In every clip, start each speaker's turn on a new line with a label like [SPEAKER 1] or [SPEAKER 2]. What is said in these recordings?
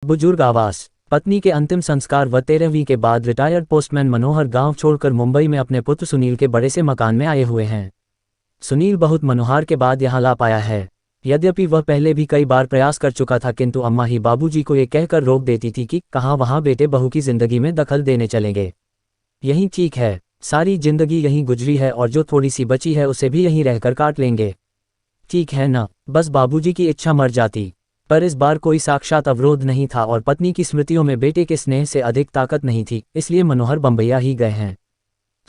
[SPEAKER 1] बुजुर्ग आवास। पत्नी के अंतिम संस्कार व 13वीं के बाद रिटायर्ड पोस्टमैन मनोहर गांव छोड़कर मुंबई में अपने पुत्र सुनील के बड़े से मकान में आए हुए हैं। सुनील बहुत मनोहर के बाद यहाँ ला पाया है। यद्यपि वह पहले भी कई बार प्रयास कर चुका था, किंतु अम्मा ही बाबूजी को ये कहकर रोक देती थी कि कहाँ वहाँ बेटे बहू की जिंदगी में दखल देने चलेंगे। यही ठीक है, सारी जिंदगी यहीं गुजरी है और जो थोड़ी सी बची है उसे भी यहीं रहकर काट लेंगे। ठीक है ना, बस बाबूजी की इच्छा मर जाती। पर इस बार कोई साक्षात अवरोध नहीं था और पत्नी की स्मृतियों में बेटे के स्नेह से अधिक ताकत नहीं थी, इसलिए मनोहर बम्बैया ही गए हैं।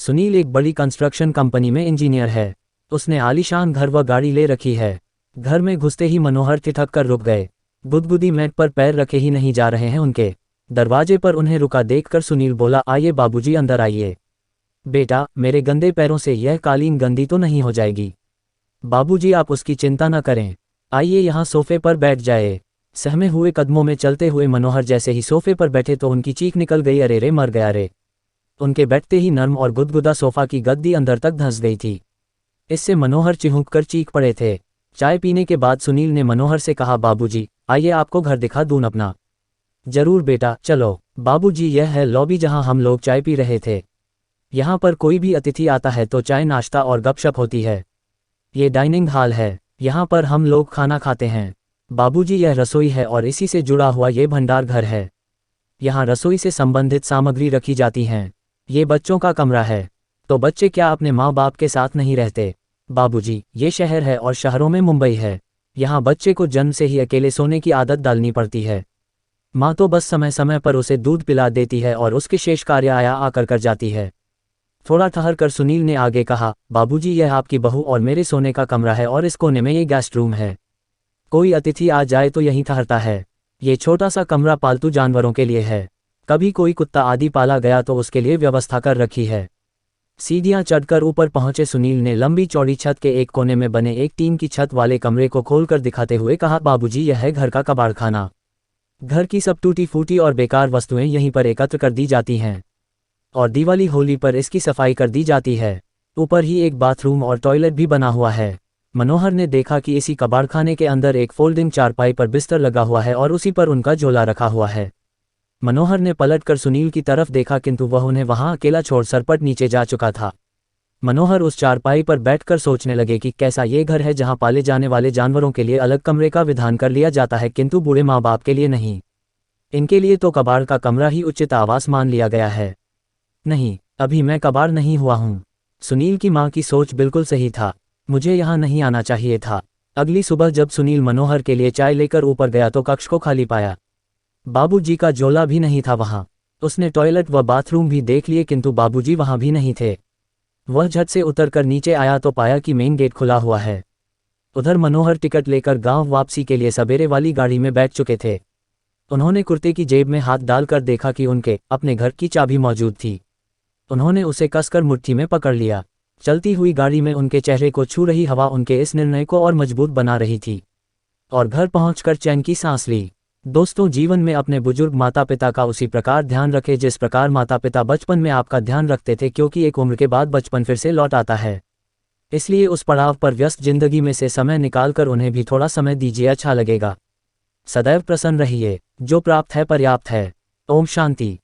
[SPEAKER 1] सुनील एक बड़ी कंस्ट्रक्शन कंपनी में इंजीनियर है। उसने आलीशान घर व गाड़ी ले रखी है। घर में घुसते ही मनोहर ठिठक कर रुक गए। गुदगुदी मैट पर पैर रखे ही नहीं जा रहे हैं उनके। दरवाजे पर उन्हें रुका देखकर सुनील बोला, आइए बाबूजी, अंदर आइए। बेटा, मेरे गंदे पैरों से यह कालीन गंदी तो नहीं हो जाएगी? बाबूजी, आप उसकी चिंता न करें, आइए यहाँ सोफे पर बैठ जाए। सहमे हुए कदमों में चलते हुए मनोहर जैसे ही सोफे पर बैठे तो उनकी चीख निकल गई, अरे रे, मर गया रे। उनके बैठते ही नर्म और गुदगुदा सोफा की गद्दी अंदर तक धंस गई थी। इससे मनोहर चिहुक कर चीख पड़े थे। चाय पीने के बाद सुनील ने मनोहर से कहा, बाबूजी, आइए आपको घर दिखा दूं अपना। जरूर बेटा, चलो। बाबूजी, यह है लॉबी जहां हम लोग चाय पी रहे थे। यहाँ पर कोई भी अतिथि आता है तो चाय, नाश्ता और गपशप होती है। ये डाइनिंग हॉल है, यहाँ पर हम लोग खाना खाते हैं। बाबूजी, यह रसोई है और इसी से जुड़ा हुआ ये भंडार घर है। यहाँ रसोई से संबंधित सामग्री रखी जाती हैं। ये बच्चों का कमरा है। तो बच्चे क्या अपने माँ बाप के साथ नहीं रहते? बाबूजी, ये शहर है और शहरों में मुंबई है। यहाँ बच्चे को जन्म से ही अकेले सोने की आदत डालनी पड़ती है। माँ तो बस समय समय पर उसे दूध पिला देती है और उसके शेष कार्य आया आकर कर जाती है। थोड़ा ठहर कर सुनील ने आगे कहा, बाबूजी, यह आपकी बहू और मेरे सोने का कमरा है और इस कोने में ये गेस्ट रूम है। कोई अतिथि आ जाए तो यहीं ठहरता है। ये छोटा सा कमरा पालतू जानवरों के लिए है। कभी कोई कुत्ता आदि पाला गया तो उसके लिए व्यवस्था कर रखी है। सीढ़ियां चढ़कर ऊपर पहुंचे सुनील ने लंबी चौड़ी छत के एक कोने में बने एक टीन की छत वाले कमरे को खोलकर दिखाते हुए कहा, बाबूजी, यह है घर का कबाड़खाना। घर की सब टूटी फूटी और बेकार वस्तुएं यहीं पर एकत्र कर दी जाती हैं और दिवाली होली पर इसकी सफाई कर दी जाती है। ऊपर ही एक बाथरूम और टॉयलेट भी बना हुआ है। मनोहर ने देखा कि इसी कबाड़खाने के अंदर एक फोल्डिंग चारपाई पर बिस्तर लगा हुआ है और उसी पर उनका झोला रखा हुआ है। मनोहर ने पलटकर सुनील की तरफ देखा, किंतु वह उन्हें वहां अकेला छोड़ सरपट नीचे जा चुका था। मनोहर उस चारपाई पर बैठकर सोचने लगे कि कैसा ये घर है जहां पाले जाने वाले जानवरों के लिए अलग कमरे का विधान कर लिया जाता है, किंतु बूढ़े माँ बाप के लिए नहीं। इनके लिए तो कबाड़ का कमरा ही उचित आवास मान लिया गया है। नहीं, अभी मैं कबाड़ नहीं हुआ हूँ। सुनील की माँ की सोच बिल्कुल सही था। मुझे यहाँ नहीं आना चाहिए था। अगली सुबह जब सुनील मनोहर के लिए चाय लेकर ऊपर गया तो कक्ष को खाली पाया। बाबूजी का झोला भी नहीं था वहाँ। उसने टॉयलेट व बाथरूम भी देख लिए, किंतु बाबूजी वहाँ भी नहीं थे। वह झट से उतरकर नीचे आया तो पाया कि मेन गेट खुला हुआ है। उधर मनोहर टिकट लेकर गांव वापसी के लिए सवेरे वाली गाड़ी में बैठ चुके थे। उन्होंने कुर्ते की जेब में हाथ डालकर देखा कि उनके अपने घर की चाबी मौजूद थी। उन्होंने उसे कसकर मुट्ठी में पकड़ लिया। चलती हुई गाड़ी में उनके चेहरे को छू रही हवा उनके इस निर्णय को और मजबूत बना रही थी और घर पहुंचकर चैन की सांस ली। दोस्तों, जीवन में अपने बुजुर्ग माता पिता का उसी प्रकार ध्यान रखें जिस प्रकार माता पिता बचपन में आपका ध्यान रखते थे, क्योंकि एक उम्र के बाद बचपन फिर से लौट आता है। इसलिए उस पड़ाव पर व्यस्त जिंदगी में से समय निकालकर उन्हें भी थोड़ा समय दीजिए, अच्छा लगेगा। सदैव प्रसन्न रहिए। जो प्राप्त है पर्याप्त है। ओम शांति।